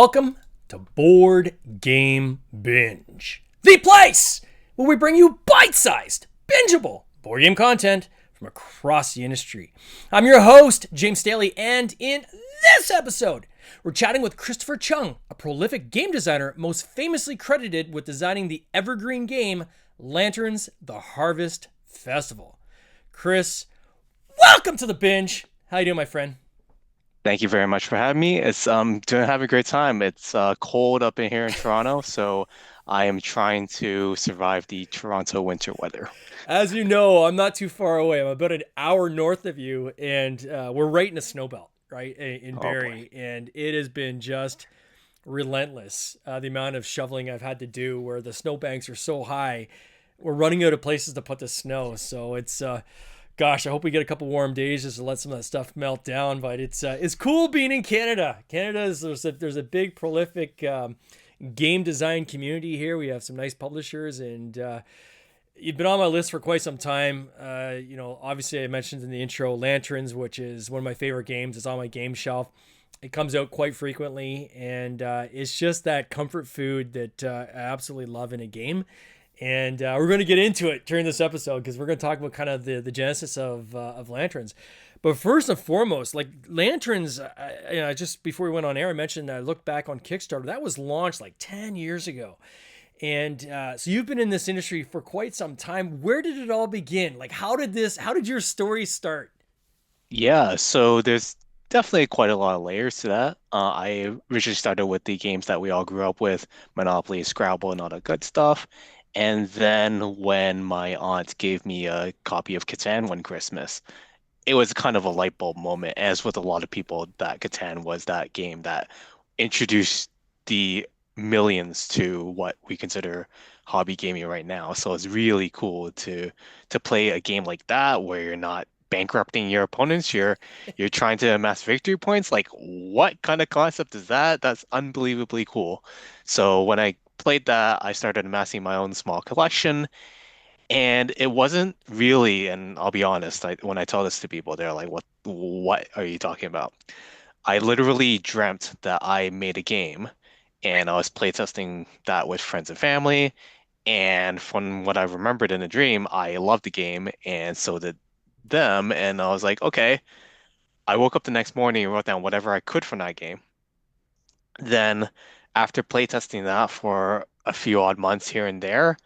Welcome to Board Game Binge, the place where we bring you bite-sized, bingeable board game content from across the industry. I'm your host, James Staley, and in this episode, we're chatting with Christopher Chung, a prolific game designer most famously credited with designing the evergreen game Lanterns: The Harvest Festival. Chris, welcome to the binge. How you doing, my friend? Thank you very much for having me. It's doing have a great time. It's cold up in here in Toronto, so I am trying to survive the Toronto winter weather. As you know, I'm not too far away. I'm about an hour north of you, and we're right in a snow belt, right in Oh boy. Barrie, and it has been just relentless. The amount of shoveling I've had to do, where the snowbanks are so high, we're running out of places to put the snow. So it's, gosh, I hope we get a couple warm days just to let some of that stuff melt down. But it's cool being in Canada. Canada is there's a big prolific game design community here. We have some nice publishers and. You've been on my list for quite some time. Obviously, I mentioned in the intro Lanterns, which is one of my favorite games. It's on my game shelf. It comes out quite frequently, and it's just that comfort food that I absolutely love in a game. And we're going to get into it during this episode because we're going to talk about kind of the genesis of Lanterns. But first and foremost, like Lanterns, just before we went on air, I mentioned I looked back on Kickstarter. That was launched like 10 years ago. And so you've been in this industry for quite some time. Where did it all begin? Like, how did your story start? Yeah, so there's definitely quite a lot of layers to that. I originally started with the games that we all grew up with, Monopoly, Scrabble, and all that good stuff. And then when my aunt gave me a copy of Catan one Christmas, it was kind of a light bulb moment, as with a lot of people, that Catan was that game that introduced the millions to what we consider hobby gaming right now. So it's really cool to play a game like that where you're not bankrupting your opponents, you're trying to amass victory points. Like what kind of concept is that? That's unbelievably cool. So when I played that, I started amassing my own small collection. And it wasn't really, and I'll be honest, when I tell this to people, they're like, what are you talking about? I literally dreamt that I made a game and I was playtesting that with friends and family. And from what I remembered in the dream, I loved the game and so did them. And I was like, okay. I woke up the next morning and wrote down whatever I could from that game. Then, after playtesting that for a few odd months here and there,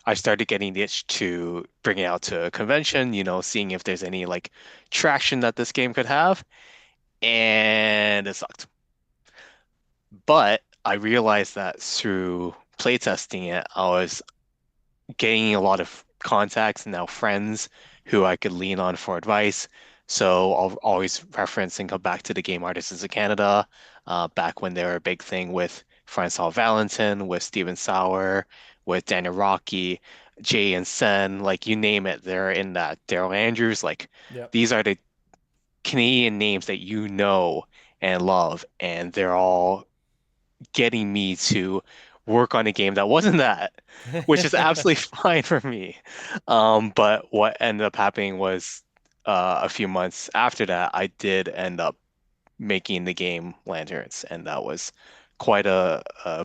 I started getting the itch to bring it out to a convention, seeing if there's any like traction that this game could have. And it sucked. But I realized that through playtesting it, I was gaining a lot of contacts and now friends who I could lean on for advice. So I'll always reference and come back to the Game Artists of Canada, back when they were a big thing with Francois Valentin, with Steven Sauer, with Daniel Rocky, Jay and Sen, like you name it, they're in that. Daryl Andrews, like Yep. these are the Canadian names that you know and love, and they're all getting me to work on a game that wasn't that, which is absolutely fine for me. But what ended up happening was a few months after that, I did end up making the game Lanterns, and that was quite a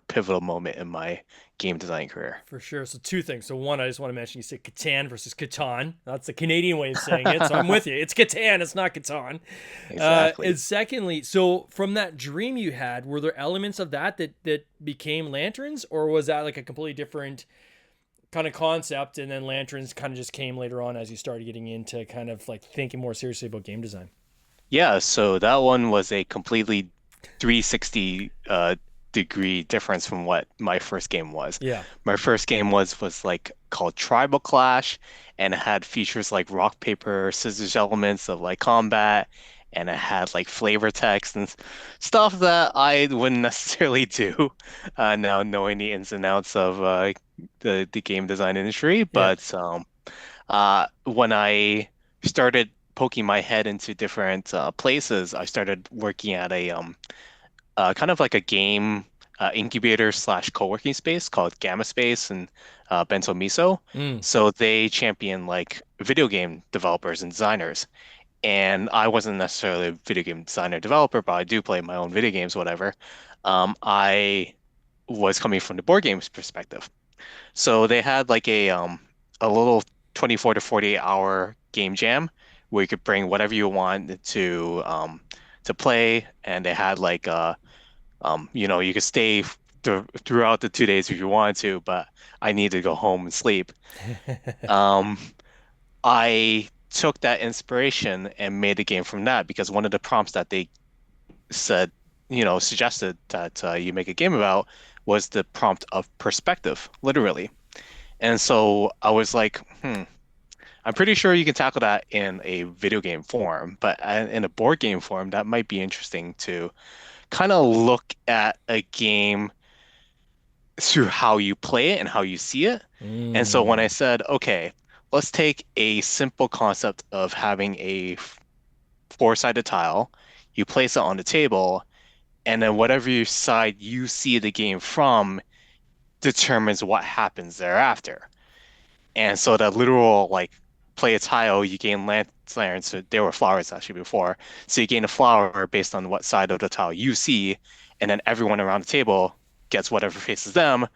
pivotal moment in my game design career. For sure. So two things. So one, I just want to mention you said Catan versus Catan. That's the Canadian way of saying it. So I'm with you. It's Catan. It's not Catan. And Exactly. secondly, so from that dream you had, were there elements of that became lanterns, or was that like a completely different kind of concept, and then lanterns kind of just came later on as you started getting into kind of like thinking more seriously about game design? Yeah, so that one was a completely 360 degree difference from what my first game was. Yeah. My first game was like called Tribal Clash and it had features like rock, paper, scissors elements of like combat and it had like flavor text and stuff that I wouldn't necessarily do now knowing the ins and outs of the game design industry. Yeah. But when I started poking my head into different places, I started working at a kind of like a game incubator slash co-working space called Gamma Space and Bento Miso. Mm. So they champion like video game developers and designers. and I wasn't necessarily a video game designer developer, but I do play my own video games, whatever. I was coming from the board games perspective. So they had like a little 24 to 48 hour game jam where you could bring whatever you want to play, and they had like you could stay throughout the 2 days if you wanted to, but I needed to go home and sleep. Um, I took that inspiration and made a game from that because one of the prompts that they said, suggested that you make a game about was the prompt of perspective, literally. And so I was like, I'm pretty sure you can tackle that in a video game form, but in a board game form, that might be interesting to kind of look at a game through how you play it and how you see it. And so when I Mm, said, okay, let's take a simple concept of having a four-sided tile, you place it on the table, and then whatever your side you see the game from determines what happens thereafter. And so the literal like play a tile, you gain lanterns. So there were flowers actually before. So you gain a flower based on what side of the tile you see, and then everyone around the table gets whatever faces them.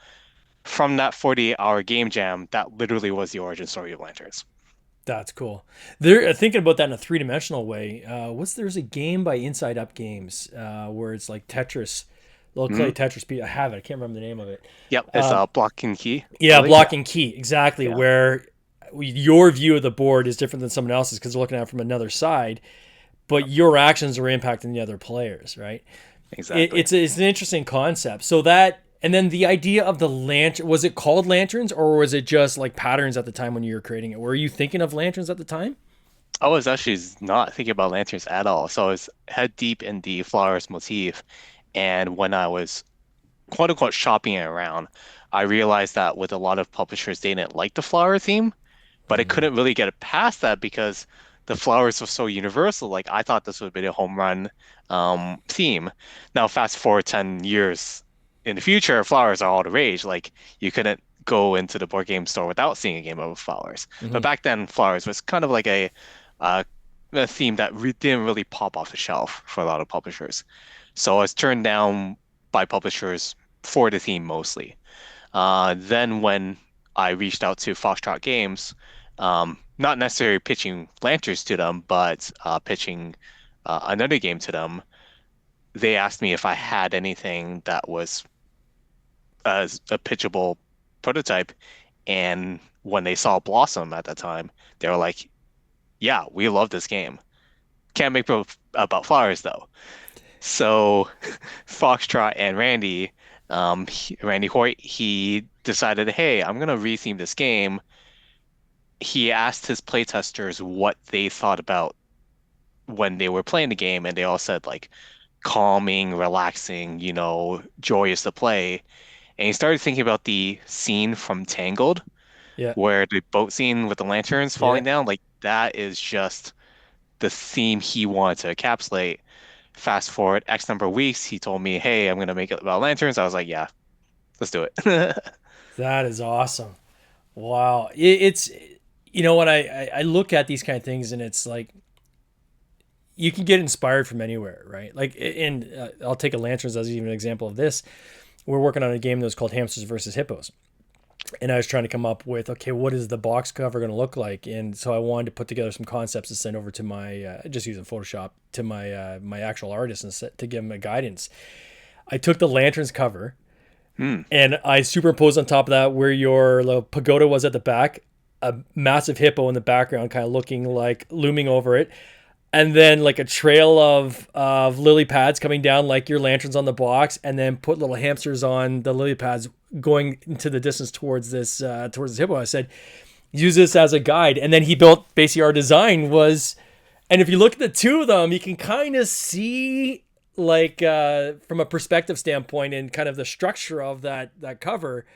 From that 48-hour game jam, that literally was the origin story of Lanterns. that's cool. They're thinking about that in a three-dimensional way. There's a game by Inside Up Games where it's like Tetris. They'll play Hmm. Tetris. I have it. I can't remember the name of it. Yep, it's Um, a block and key, I yeah, believe. Yeah, block and key. Exactly. yeah, Where your view of the board is different than someone else's because they're looking at it from another side, but your actions are impacting the other players, right? exactly. It's an interesting concept. So that and then the idea of the lantern, was it called lanterns or was it just like patterns at the time when you were creating it? Were you thinking of lanterns at the time? I was actually not thinking about lanterns at all. So I was head deep in the flowers motif. And when I was quote unquote shopping it around, I realized that with a lot of publishers, they didn't like the flower theme, but I Mm-hmm. couldn't really get it past that because the flowers were so universal. Like I thought this would be a home run theme. Now, fast forward 10 years in the future, flowers are all the rage. Like you couldn't go into the board game store without seeing a game of flowers. But Mm-hmm. back then, flowers was kind of like uh, a theme that re didn't really pop off the shelf for a lot of publishers. So I was turned down by publishers for the theme mostly. Then when I reached out to Foxtrot Games, not necessarily pitching Lanterns to them, but pitching another game to them, they asked me if I had anything that was as a pitchable prototype. And when they saw Blossom at that time, they were like, "Yeah, we love this game. Can't make about flowers though." So Foxtrot and Randy Hoyt, he decided, hey, I'm gonna retheme this game. He asked his playtesters what they thought about when they were playing the game, and they all said like calming, relaxing, joyous to play. And he started thinking about the scene from Tangled, Yeah. where the boat scene with the lanterns Yeah. falling down, like that is just the theme he wanted to encapsulate. Fast forward X number of weeks, he told me, "Hey, I'm gonna make it about lanterns." I was like, "Yeah, let's do it." That is awesome. Wow. It's when I look at these kind of things and it's like you can get inspired from anywhere, right? Like, and I'll take a lanterns as even an example of this. We're working on a game that was called Hamsters versus Hippos, and I was trying to come up with, okay, what is the box cover going to look like? And so I wanted to put together some concepts to send over to my just using Photoshop to my actual artist and to give him a guidance. I took the lanterns cover Hmm. and I superimposed on top of that where your little pagoda was at the back, a massive hippo in the background, kind of looking like looming over it, and then like a trail of lily pads coming down like your lanterns on the box, and then put little hamsters on the lily pads going into the distance towards this hippo. I said, use this as a guide, and then he built basically our design was, and if you look at the two of them, you can kind of see like from a perspective standpoint and kind of the structure of that cover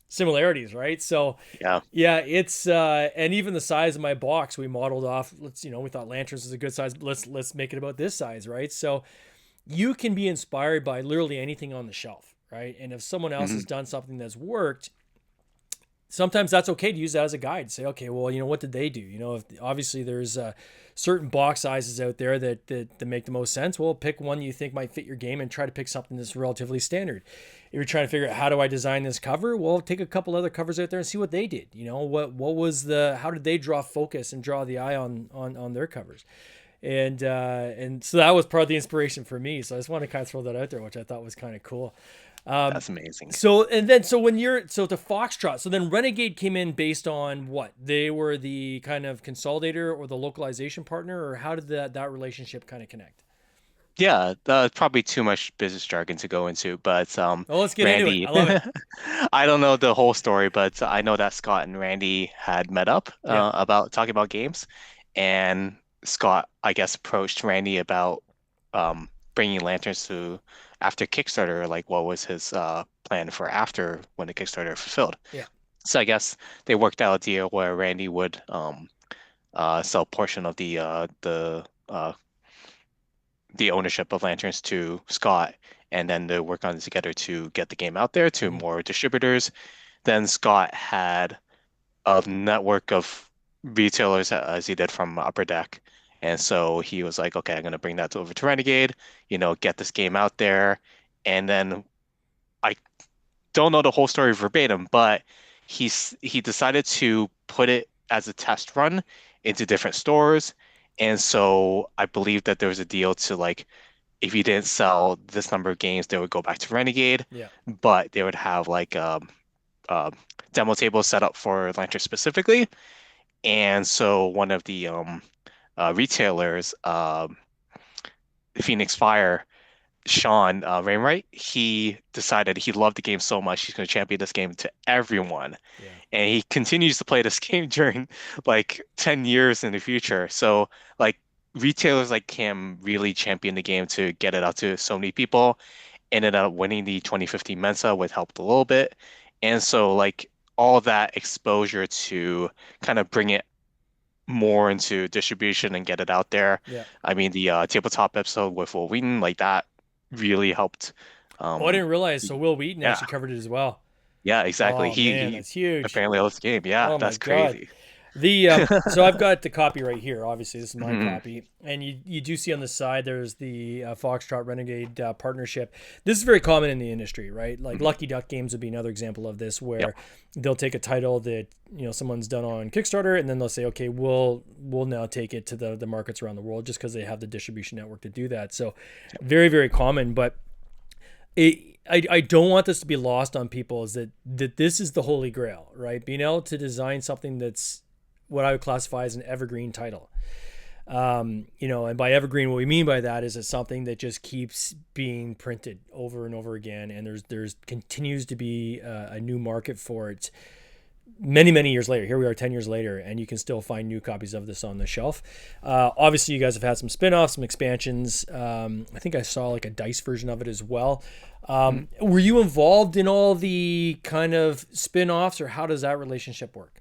similarities, right? So Yeah. yeah, it's and even the size of my box we modeled off. We thought lanterns is a good size. Let's make it about this size, right? So you can be inspired by literally anything on the shelf, right? And if someone else Hmm. has done something that's worked, sometimes that's okay to use that as a guide. Say, okay, well, what did they do? If obviously there's certain box sizes out there that make the most sense. Well, pick one you think might fit your game and try to pick something that's relatively standard. If you're trying to figure out how do I design this cover, well, take a couple other covers out there and see what they did. What was how did they draw focus and draw the eye on their covers? And so that was part of the inspiration for me. So I just want to kind of throw that out there, which I thought was kind of cool. That's amazing. So when you're to Foxtrot, so then Renegade came in based on what? They were the kind of consolidator or the localization partner, or how did that relationship kind of connect? Yeah, probably too much business jargon to go into, but Oh, let's get into it. Randy, I love it. I don't know the whole story, but I know that Scott and Randy had met up Yeah. about talking about games, and Scott, I guess, approached Randy about bringing lanterns to after Kickstarter, like what was his plan for after when the Kickstarter fulfilled. Yeah. So I guess they worked out a deal where Randy would sell a portion of the ownership of Lanterns to Scott, and then they work on it together to get the game out there to Hmm. more distributors. Then Scott had a network of retailers as he did from Upper Deck. And so he was like, okay, I'm going to bring that over to Renegade, get this game out there. And then I don't know the whole story verbatim, but he decided to put it as a test run into different stores. And so I believe that there was a deal to like if you didn't sell this number of games, they would go back to Renegade, Yeah. but they would have like a demo table set up for Lantern specifically. And so one of the retailers, Phoenix Fire, Sean Wainwright, he decided he loved the game so much he's going to champion this game to everyone. Yeah. And he continues to play this game during like 10 years in the future. So like retailers like him really championed the game to get it out to so many people. Ended up winning the 2015 Mensa, which helped a little bit. And so like all of that exposure to kind of bring it more into distribution and get it out there. Yeah. I mean the tabletop episode with Will Wheaton, like that really helped. Oh, I Um, didn't realize. So Will Wheaton yeah, actually covered it as well. yeah, exactly. Oh He man, he that's huge. apparently loves the game. Yeah, Oh my that's god. crazy. So I've got the copy right here. Obviously, this is my Mhm. copy, and you do see on the side there's the Foxtrot Renegade partnership. This is very common in the industry, right? Like Mhm. Lucky Duck Games would be another example of this, Yep. where they'll take a title that someone's done on Kickstarter, and then they'll say, okay, we'll now take it to the markets around the world, just because they have the distribution network to do that. So very very common, but I don't want this to be lost on people is that this is the holy grail, right? Being able to design something that's what I would classify as an evergreen title. And by evergreen, what we mean by that is it's something that just keeps being printed over and over again, and there's continues to be a new market for it many years later. Here we are 10 years later, and you can still find new copies of this on the shelf. Obviously you guys have had some spin-offs, some expansions. I think I saw like a dice version of it as well. Mhm. Were you involved in all the kind of spin-offs, or how does that relationship work?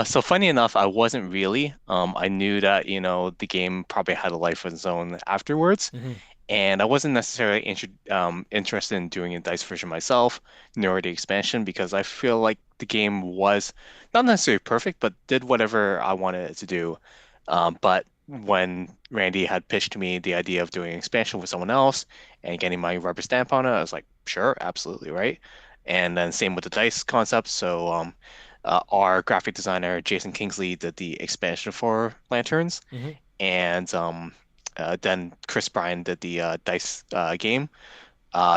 So funny enough, I wasn't really. I knew that, the game probably had a life of its own afterwards, Mm-hmm. and I wasn't necessarily interested in doing a dice version myself, nor the expansion, because I feel like the game was not necessarily perfect, but did whatever I wanted it to do. But when Randy had pitched to me the idea of doing an expansion with someone else and getting my rubber stamp on it, I was like, sure, absolutely, right? And then same with the dice concept. So our graphic designer Jason Kingsley did the expansion for Lanterns, Mm-hmm. and then Chris Bryan did the dice game.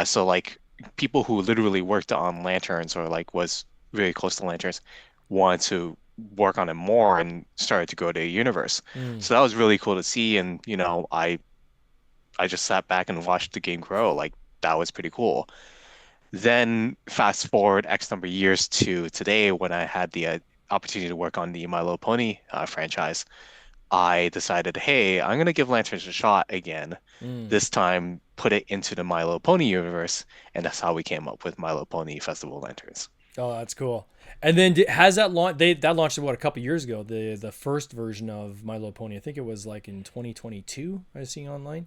So like people who literally worked on Lanterns or like was really close to Lanterns wanted to work on it more and started to grow the universe. Mm. So that was really cool to see, and I just sat back and watched the game grow. Like that was pretty cool. Then fast forward X number of years to today when I had the opportunity to work on the My Little Pony franchise. I decided, hey, I'm gonna give Lanterns a shot again. Mm. This time, put it into the My Little Pony universe, and that's how we came up with My Little Pony Festival of Lanterns. Oh, that's cool. And then has that launched? That launched what, a couple years ago. The first version of My Little Pony. I think it was like in 2022. I was seeing online.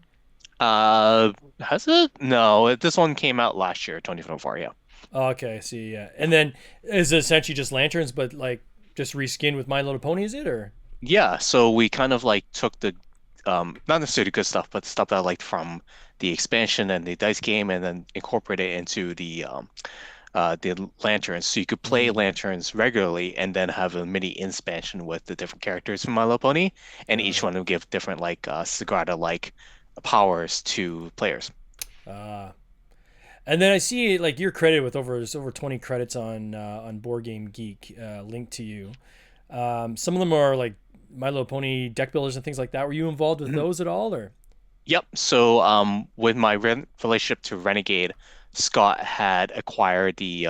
Uh, has it? No, this one came out last year, 2024. Yeah. Okay, see, yeah. And then is it essentially just lanterns, but like just reskinned with My Little Pony? Is it or? Yeah, so we kind of like took the not necessarily good stuff, but stuff that I liked from the expansion and the dice game and then incorporate it into the lanterns. So you could play Mm, lanterns regularly and then have a mini expansion with the different characters from My Little Pony, and each uh, one will give different like Sagrada like powers to players. uh, and then I see like you're credited with over 20 credits on Board Game Geek linked to you. Some of them are like My Little Pony deck builders and things like that. Were you involved with Mhm. those at all, or? Yep. So, with my relationship to Renegade, Scott had acquired the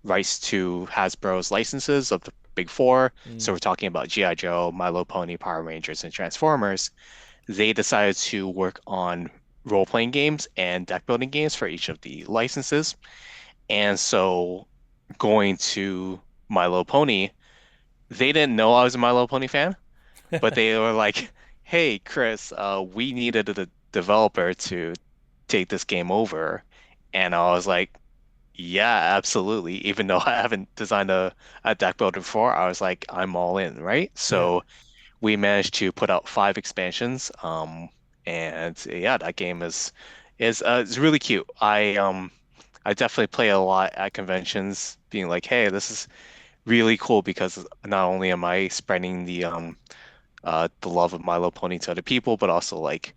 rights to Hasbro's licenses of the Big Four. So Mm, we're talking about G.I. Joe, My Little Pony, Power Rangers, and Transformers. They decided to work on role-playing games and deck building games for each of the licenses. And so, going to My Little Pony, they didn't know I was a My Little Pony fan, but they were like, "Hey, Chris, we needed a developer to take this game over," and I was like, "Yeah, absolutely." Even though I haven't designed a deck builder before, I was like, "I'm all in," right? yeah. So we managed to put out 5 expansions, and yeah, that game is really cute. I definitely play a lot at conventions, being like, "Hey, this is really cool," because not only am I spreading the love of My Little Pony to other people, but also like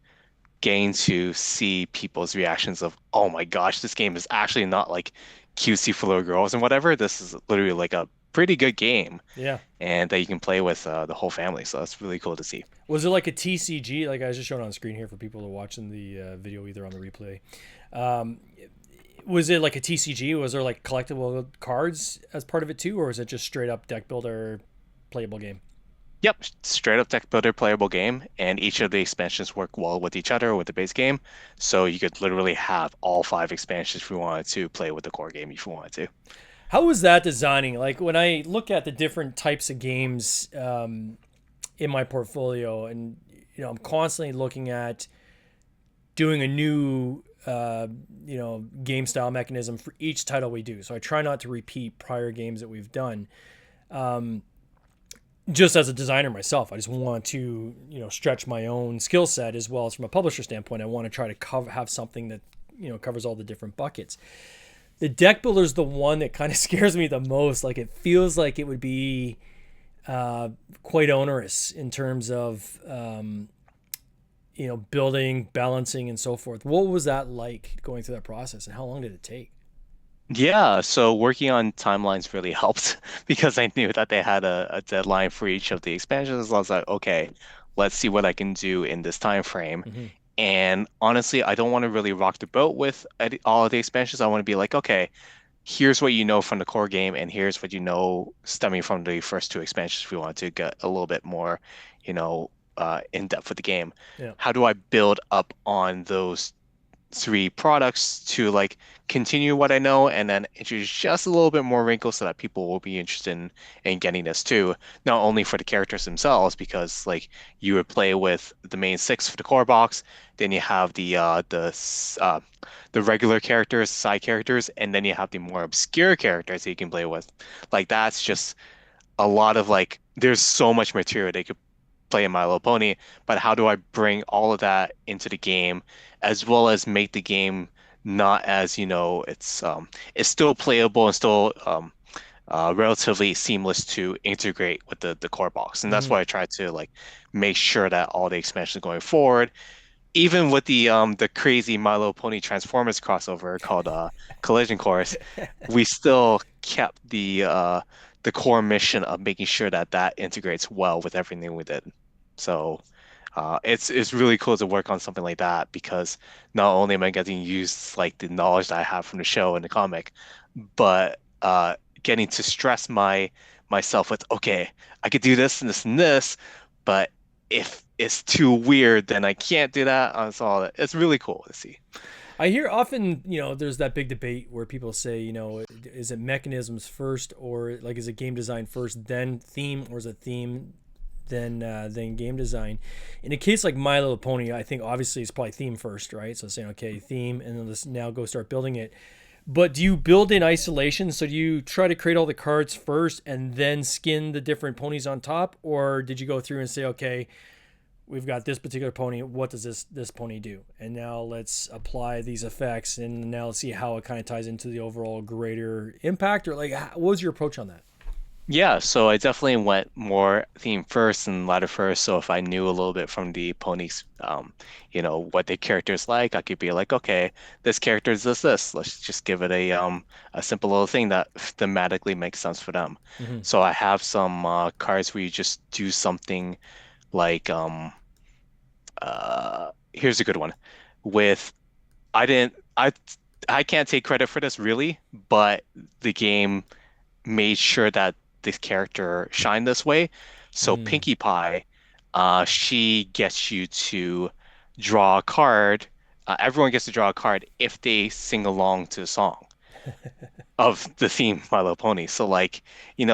getting to see people's reactions of, oh my gosh, this game is actually not like cutesy for little girls and whatever. This is literally like a pretty good game Yeah. and that you can play with the whole family. So that's really cool to see. Was it like a TCG? Like I was just showing on the screen here for people who are watching the video either on the replay. Um, was it like a TCG? Was there like collectible cards as part of it too, or was it just straight up deck builder playable game? Yep, straight up deck builder playable game, and each of the expansions work well with each other with the base game. So you could literally have all 5 expansions if you wanted to play with the core game if you wanted to. How was that designing? Like when I look at the different types of games in my portfolio, and I'm constantly looking at doing a new game style mechanism for each title we do. So I try not to repeat prior games that we've done. Um, just as a designer myself, I just want to stretch my own skill set as well as from a publisher standpoint. I want to try to have something that covers all the different buckets. The deck builder is the one that kind of scares me the most. Like it feels like it would be quite onerous in terms of building, balancing, and so forth. What was that like going through that process, and how long did it take? Yeah, so working on timelines really helped because I knew that they had a deadline for each of the expansions. I was like, okay, let's see what I can do in this time frame. Mm-hmm. And honestly, I don't want to really rock the boat with all of the expansions. I want to be like, okay, here's what you know from the core game, and here's what you know stemming from the first 2 expansions if we want to get a little bit more, in depth with the game. Yeah. How do I build up on those 3 products to like continue what I know and then introduce just a little bit more wrinkles so that people will be interested in getting this too. Not only for the characters themselves, because like you would play with the main 6 for the core box, then you have the regular characters, side characters, and then you have the more obscure characters that you can play with. Like that's just a lot of like there's so much material they could play in My Little Pony, but how do I bring all of that into the game as well as make the game not as, it's still playable and still relatively seamless to integrate with the core box. And that's Mm-hmm. why I try to like make sure that all the expansions going forward, even with the crazy My Little Pony Transformers crossover called Collision Course, we still kept the core mission of making sure that that integrates well with everything we did. So it's really cool to work on something like that because not only am I getting to use like the knowledge that I have from the show and the comic, but getting to stress myself with, okay, I could do this and this and this, but if it's too weird, then I can't do that. So it's really cool to see. I hear often, there's that big debate where people say, is it mechanisms first, or like is it game design first, then theme, or is it theme, then game design? In a case like My Little Pony, I think obviously it's probably theme first, right? So saying okay, theme, and then let's now go start building it. But do you build in isolation? So do you try to create all the cards first and then skin the different ponies on top, or did you go through and say, okay, we've got this particular pony. What does this pony do? And now let's apply these effects, and now let's see how it kind of ties into the overall greater impact. Or like, what was your approach on that? Yeah, so I definitely went more theme first and ladder first. So if I knew a little bit from the ponies, what the character's like, I could be like, okay, this character is this. Let's just give it a simple little thing that thematically makes sense for them. Mm-hmm. So I have some cards where you just do something like here's a good one. With I didn't I can't take credit for this really, but the game made sure that this character shined this way. So Mm. Pinkie Pie, she gets you to draw a card. Everyone gets to draw a card if they sing along to the song of the theme My Little Pony. So like,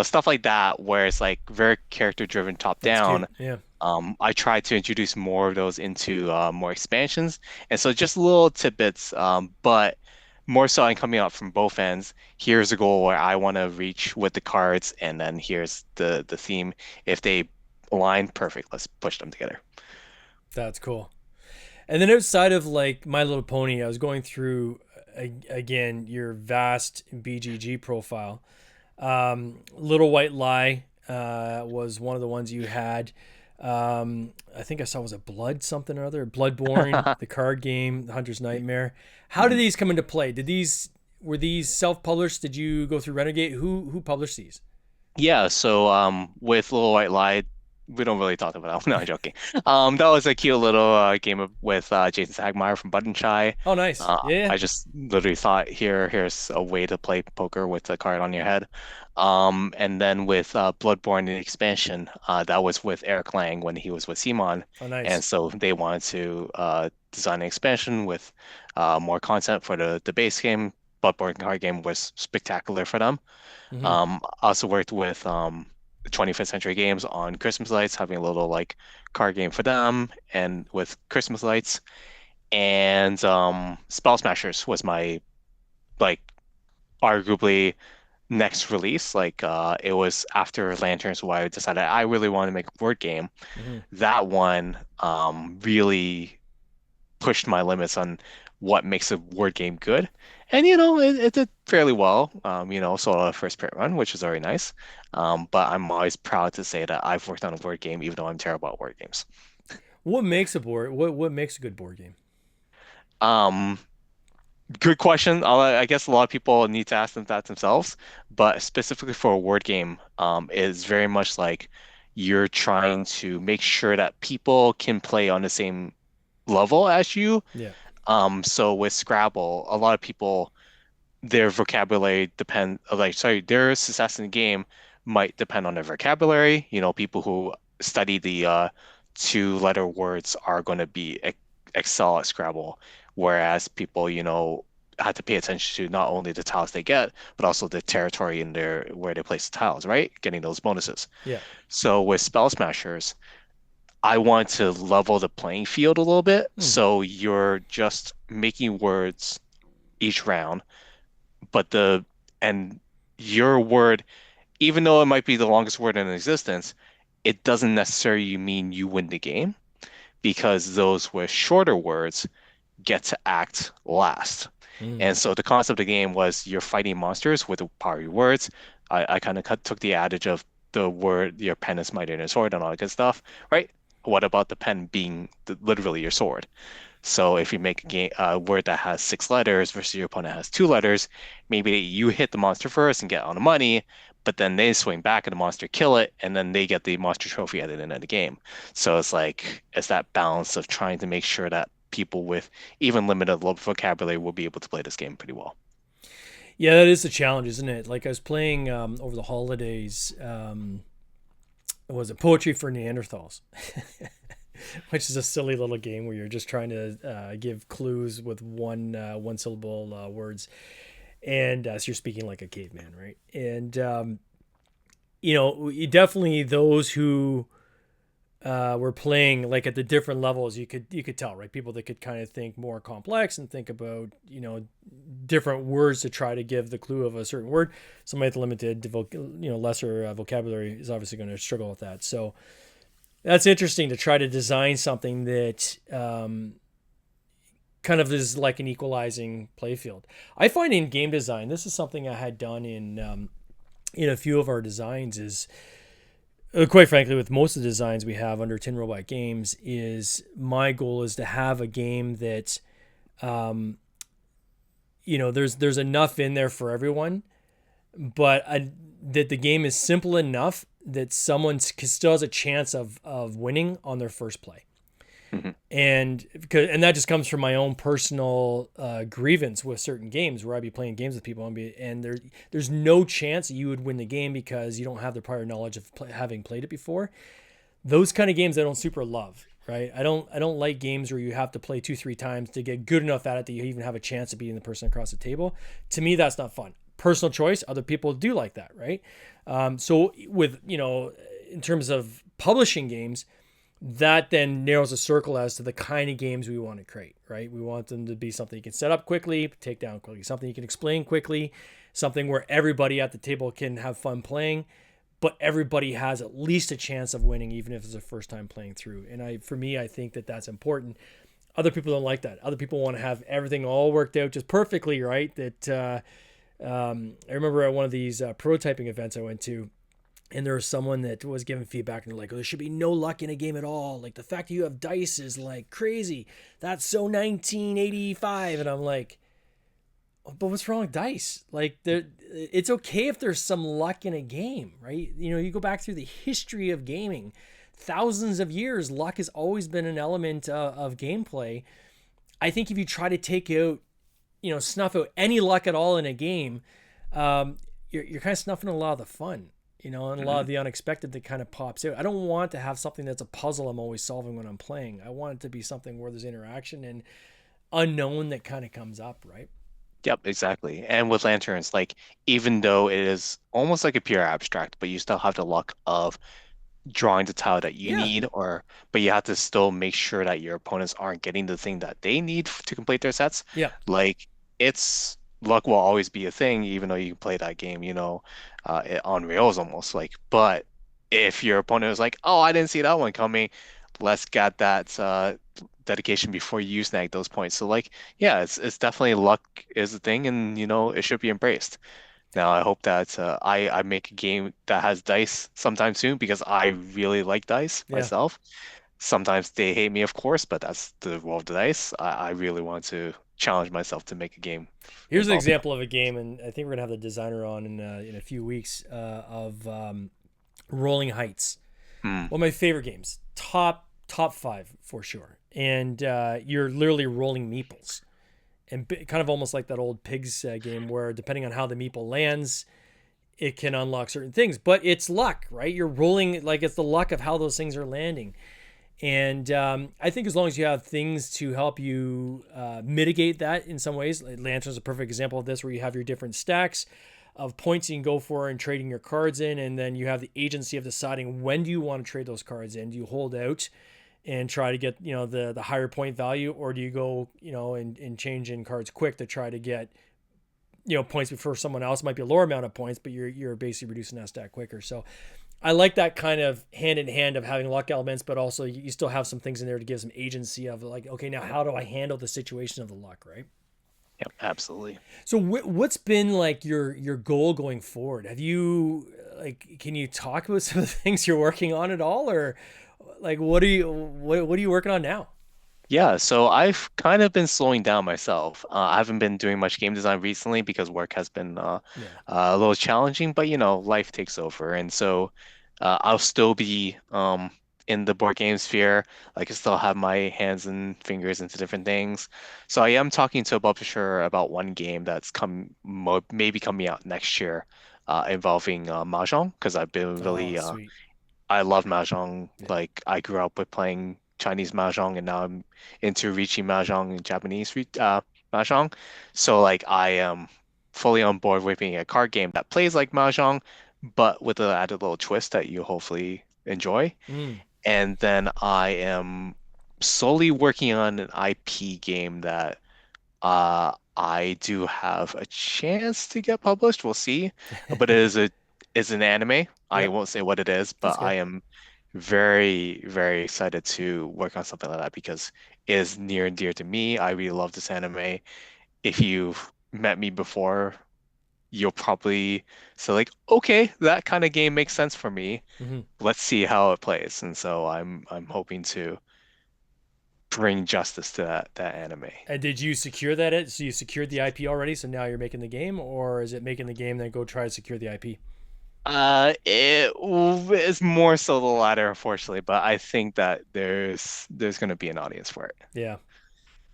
stuff like that where it's like very character driven top That's down. cute. Yeah. I tried to introduce more of those into more expansions. And so just little tidbits, but more so I'm coming out from both ends. Here's a goal where I want to reach with the cards, and then here's the theme. If they align, perfect. Let's push them together. That's cool. And then outside of like My Little Pony, I was going through again your vast BGG profile. Little White Lie was one of the ones you had. I think I saw was it Blood something or other, Bloodborne, the card game, The Hunter's Nightmare. How did these come into play? Did these were these self-published? Did you go through Renegade? Who published these? Yeah, so with Little White Lie, we don't really talk about that. No, I'm joking. That was a cute little game with Jason Sagmeyer from Button Shy. Oh, nice. Yeah. I just literally thought here's a way to play poker with a card on your head. And then with Bloodborne the expansion, that was with Eric Lang when he was with Simon, Oh, and nice. so they wanted to design an expansion with more content for the base game. Bloodborne card game was spectacular for them. Hmm. I also worked with 25th Century Games on Christmas Lights, having a little like card game for them, and with Christmas Lights. And Spell Smashers was my like arguably next release. Like it was after Lanterns where I decided I really want to make a board game. Hmm. That one really pushed my limits on what makes a board game good. And it did fairly well. Sold out a first print run, which is very nice. But I'm always proud to say that I've worked on a board game, even though I'm terrible at board games. What makes a board? What makes a good board game? Um, Good question. I guess a lot of people need to ask them that themselves. But specifically for a word game, is very much like you're trying to make sure that people can play on the same level as you. Yeah. So with Scrabble, a lot of people their vocabulary depend like sorry, their success in the game might depend on their vocabulary. People who study the two-letter words are going to be excel at Scrabble, whereas people, have to pay attention to not only the tiles they get, but also the territory in their where they place the tiles, right? Getting those bonuses. Yeah. So with Spell Smashers, I want to level the playing field a little bit. Hmm. So you're just making words each round but and your word, even though it might be the longest word in existence, it doesn't necessarily mean you win the game because those with shorter words get to act last. Hmm. And so the concept of the game was you're fighting monsters with the power of your words. I kind of took the adage of the word your pen is mightier than a sword and all that good stuff, right? What about the pen being literally your sword? So if you make a word that has 6 letters versus your opponent has 2 letters, maybe you hit the monster first and get all the money, but then they swing back at the monster, kill it, and then they get the monster trophy at the end of the game. So it's that balance of trying to make sure that people with even limited vocabulary will be able to play this game pretty well. Yeah, that is the challenge, isn't it? Like I was playing over the holidays. Was it Poetry for Neanderthals? Which is a silly little game where you're just trying to give clues with one syllable words, and so you're speaking like a caveman, right? And definitely those who were playing like at the different levels, you could tell, right? People that could kind of think more complex and think about different words to try to give the clue of a certain word. Somebody with limited, lesser vocabulary is obviously going to struggle with that. So that's interesting to try to design something that kind of is like an equalizing playfield. I find in game design, this is something I had done in a few of our designs is quite frankly, with most of the designs we have under Tin Robot Games, is my goal is to have a game that, um, there's enough in there for everyone, but that the game is simple enough that someone still has a chance of winning on their first play. Mhm. And that just comes from my own personal grievance with certain games where I'd be playing games with people and there's no chance that you would win the game because you don't have the prior knowledge of having played it before. Those kind of games I don't super love, right? I don't like games where you have to play 2-3 times to get good enough at it that you even have a chance of beating the person across the table. To me, that's not fun. Personal choice. Other people do like that, right? So with in terms of publishing games, that then narrows a circle as to the kind of games we want to create, right? We want them to be something you can set up quickly, take down quickly, something you can explain quickly, something where everybody at the table can have fun playing, but everybody has at least a chance of winning, even if it's a first time playing through. And for me, I think that that's important. Other people don't like that. Other people want to have everything all worked out just perfectly, right? I remember at one of these prototyping events I went to, and there was someone that was giving feedback and they're like, oh, there should be no luck in a game at all. Like the fact that you have dice is like crazy. That's so 1985. And I'm like, oh, but what's wrong with dice? Like it's okay if there's some luck in a game, right? You go back through the history of gaming, thousands of years, luck has always been an element of gameplay. I think if you try to take out, snuff out any luck at all in a game, you're kind of snuffing a lot of the fun, and a lot of Mhm. the unexpected that kind of pops out. I don't want to have something that's a puzzle I'm always solving when I'm playing. I want it to be something where there's interaction and unknown that kind of comes up, right? Yep, exactly. And with lanterns, like even though it is almost like a pure abstract, but you still have the luck of drawing the tile that you Yeah. need, but you have to still make sure that your opponents aren't getting the thing that they need to complete their sets. Yeah. Like it's luck will always be a thing, even though you can play that game, on rails almost like. But if your opponent is like, "Oh, I didn't see that one coming," let's get that dedication before you snag those points. So like, yeah, it's definitely luck is a thing, and it should be embraced. Now, I hope that I make a game that has dice sometime soon because I really like dice Yeah. myself. Sometimes they hate me, of course, but that's the roll of the dice. I really want to challenge myself to make a game Here's an involving that. example of a game, and I think we're gonna have the designer on in a few weeks of Rolling Heights. Hmm. One of my favorite games, top five for sure. And you're literally rolling meeples, and kind of almost like that old pigs game where depending on how the meeple lands, it can unlock certain things. But it's luck, right? You're rolling like it's the luck of how those things are landing. And I think as long as you have things to help you mitigate that in some ways, like Lantern's a perfect example of this, where you have your different stacks of points you can go for and trading your cards in, and then you have the agency of deciding when do you want to trade those cards in. Do you hold out and try to get the higher point value, or do you go and change in cards quick to try to get points before someone else? Might be a lower amount of points, but you're basically reducing that stack quicker. So I like that kind of hand in hand of having luck elements, but also you still have some things in there to give some agency of like, okay, now how do I handle the situation of the luck, right? Yep, absolutely. So what's been like your goal going forward? Have you like can you talk about some of the things you're working on at all, or like what are you working on now? Yeah, so I've kind of been slowing down myself. I haven't been doing much game design recently because work has been Yeah. a little challenging, but life takes over. And so I'll still be in the board game sphere. I can still have my hands and fingers into different things. So I am talking to a publisher about one game that's maybe coming out next year involving Mahjong because I've been Oh, really sweet. I love Mahjong. Yeah. Like I grew up with playing Chinese Mahjong and now I'm into reaching Mahjong and Japanese Mahjong. So like I am fully on board with being a card game that plays like Mahjong, but with an added little twist that you hopefully enjoy. Mm. And then I am slowly working on an IP game that I do have a chance to get published. We'll see. But it is an anime. I Yep, won't say what it is, that's but I okay. am very, very excited to work on something like that because it is near and dear to me. I really love this anime. If you've met me before, you'll probably say like, okay, that kind of game makes sense for me. Hmm. Let's see how it plays. And so I'm hoping to bring justice to that anime. And did you secure that? So you secured the IP already, so now you're making the game, or is it making the game then go try to secure the IP? It's more so the latter, unfortunately, but I think that there's going to be an audience for it. Yeah,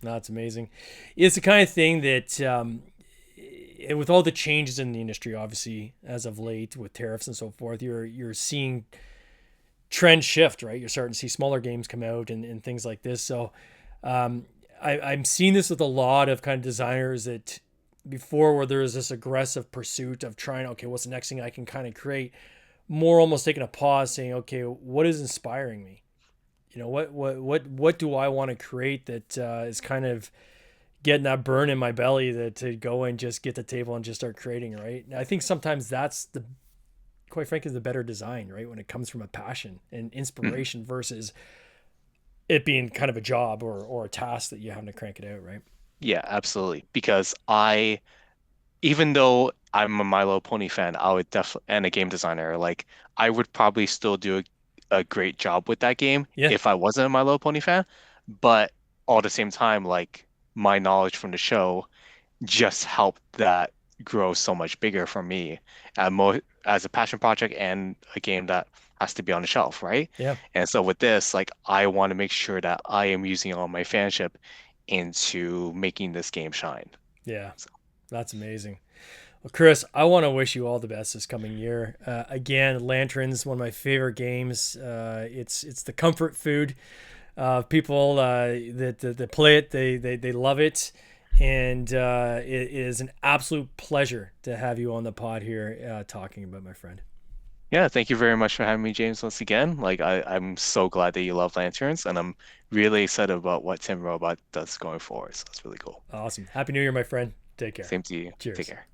no, it's amazing. It's the kind of thing that, with all the changes in the industry, obviously as of late with tariffs and so forth, you're seeing trend shift, right? You're starting to see smaller games come out and things like this. So um, I'm seeing this with a lot of kind of designers that before where there was this aggressive pursuit of trying, okay, what's the next thing I can kind of create? More almost taking a pause, saying, okay, what is inspiring me? What do I want to create that is kind of getting that burn in my belly that to go and just get the table and just start creating, right? And I think sometimes that's the quite frankly the better design, right? When it comes from a passion and Mhm. inspiration versus it being kind of a job or a task that you have to crank it out, right? Yeah, absolutely. Because even though I'm a My Little Pony fan, I would definitely, and a game designer, like I would probably still do a great job with that game Yeah, if I wasn't a My Little Pony fan. But all at the same time, like my knowledge from the show just helped that grow so much bigger for me as a passion project and a game that has to be on the shelf, right? yeah, And so with this, like I want to make sure that I am using all my fanship into making this game shine. yeah. So That's amazing. Well, Chris, I want to wish you all the best this coming year. Again, Lanterns, one of my favorite games. It's the comfort food. People that play it, they love it, and it is an absolute pleasure to have you on the pod here talking about my friend. yeah, thank you very much for having me, James, once again. Like I'm so glad that you love Lanterns and I'm really excited about what Tim Robot does going forward. So that's really cool. Awesome. Happy New Year, my friend. Take care. Same to you. Take Cheers. care.